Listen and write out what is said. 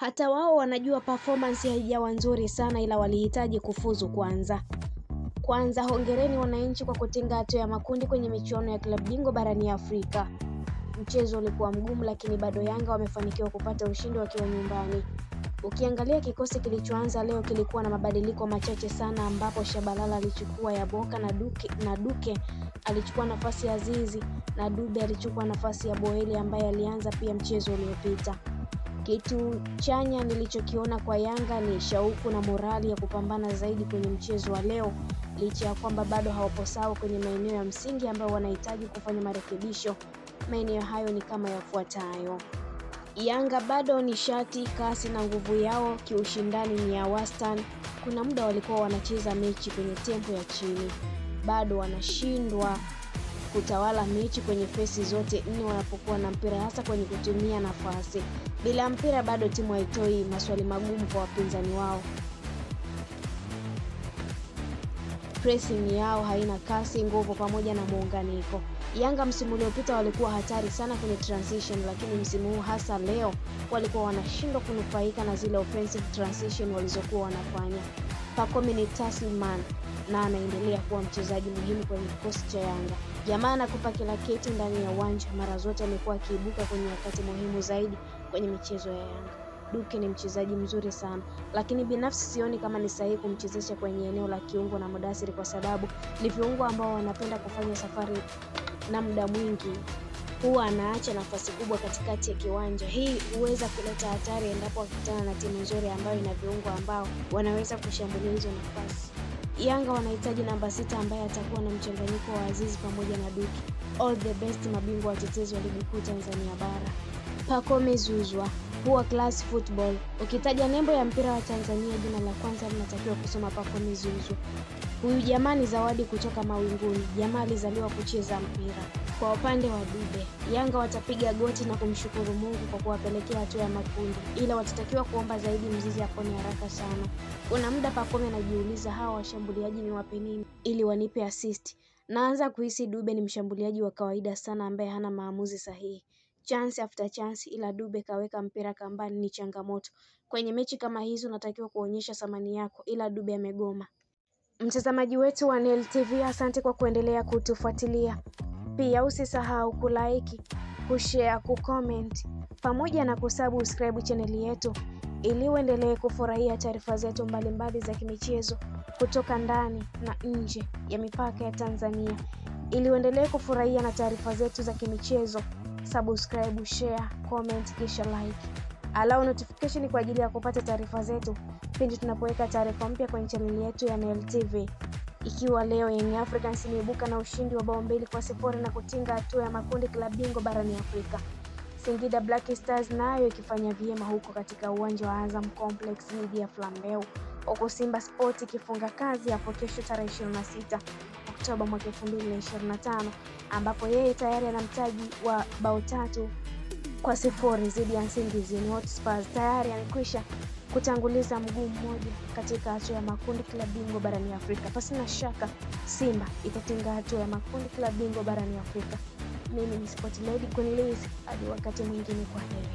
Hata wao wanajua performance haijawa nzuri sana, ila walihitaji kufuzu kwanza. Kwanza hongereni wananchi kwa kutinga hatua ya makundi kwenye michuano ya klabu bingwa barani Afrika. Mchezo ulikuwa mgumu, lakini bado Yanga wamefanikiwa kupata ushindi wakiwa nyumbani. Ukiangalia kikosi kilichoanza leo kilikuwa na mabadiliko machache sana, ambapo Shabalala alichukua Yaboka na Duke alichukua nafasi ya Azizi na Dube alichukua nafasi ya Boeli ambaye alianza pia mchezo uliopita. Kitu chanya nilichokiona kwa Yanga ni shauku na morali ya kupambana zaidi kwenye mchezo wa leo, licha ya kwamba bado hawapo sawa kwenye maeneo ya msingi ambayo wanahitaji kufanya marekebisho. Maeneo hayo ni kama yafuatayo. Yanga bado nishati, kasi na nguvu yao kiushindani ni ya wastani. Kuna muda walikuwa wanacheza mechi kwenye tempo ya chini. Bado wanashindwa kutawala mechi kwenye fesi zote nne wanapokuwa na mpira, hasa kwenye kutumia nafasi. Bila mpira bado timu haitoi maswali magumu kwa wapinzani wao. Pressing yao haina kasi, nguvu pamoja na muunganiko. Yanga msimu uliopita walikuwa hatari sana kwenye transition, lakini msimu huu hasa leo walikuwa wanashindwa kunufaika na zile offensive transition walizokuwa wanafanya. Pacome ni Tasliman na anaendelea kuwa mchezaji muhimu kwenye kikosi cha Yanga. Jamaa anakupa kila kitu ndani ya uwanja, mara zote amekuwa akiibuka kwenye wakati muhimu zaidi kwenye michezo ya Yanga. Duke ni mchezaji mzuri sana, lakini binafsi sioni kama ni sahihi kumchezesha kwenye eneo la kiungo na Mudathir, kwa sababu ni viungo ambao wanapenda kufanya safari na muda mwingi huwa anaacha nafasi kubwa katikati ya kiwanja. Hii huweza kuleta hatari endapo wakikutana na timu nzuri ambayo ina viungo ambao wanaweza kushambulia hizo nafasi. Yanga wanahitaji namba 6 ambaye atakuwa na mchanganyiko wa Azizi pamoja na Duke. All the best mabingwa watetezi wa ligi kuu Tanzania bara. Pacome Zouzoua, Poor Class Football. Ukitaja nembo ya mpira wa Tanzania, jina la kwanza linatakiwa kusoma Pacome Zouzoua. Huyu jamaa ni zawadi kutoka mawinguni. Jamaa alizaliwa kucheza mpira. Kwa upande wa Dube, Yanga watapiga goti na kumshukuru Mungu kwa kuwapelekea hatua ya makundi, ila watatakiwa kuomba zaidi mzizi apone haraka sana. Kuna muda Pacome anajiuliza hawa washambuliaji ni wape nini ili wanipe assist. Naanza kuhisi Dube ni mshambuliaji wa kawaida sana ambaye hana maamuzi sahihi. Chance after chance, ila Dube kaweka mpira kambani ni changamoto. Kwenye mechi kama hizo unatakiwa kuonyesha thamani yako, ila Dube amegoma. Mtazamaji wetu wa Nel TV, asante kwa kuendelea kutufuatilia. Pia usisahau kulike, kushare, kucomment pamoja na kusubscribe channel yetu ili uendelee kufurahia taarifa zetu mbalimbali za kimichezo kutoka ndani na nje ya mipaka ya Tanzania. Ili uendelee kufurahia na taarifa zetu za kimichezo, subscribe, share, comment kisha like. Allow notification kwa ajili ya kupata taarifa zetu pindi tunapoweka taarifa mpya kwenye channel yetu ya Nel TV. Ikiwa leo Young Africans imeibuka na ushindi wa bao 2-0 na kutinga hatua ya makundi klabu bingwa barani Afrika. Singida Black Stars nayo ikifanya vyema huko katika uwanja wa Azam Complex dhidi ya Flambeu. Huko Simba Sport ikifunga kazi hapo kesho tarehe 26 Oktoba mwaka 2025, ambapo yeye tayari ana mtaji wa bao 3-0 dhidi ya Nsingizini Hotspurs. Tayari amekwisha kutanguliza mguu mmoja katika hatua ya makundi klabu bingwa barani Afrika. Pasina shaka Simba itatinga hatua ya makundi klabu bingwa barani Afrika. Mimi ni Sport Lady Queen Liz, hadi wakati mwingine, kwa heri.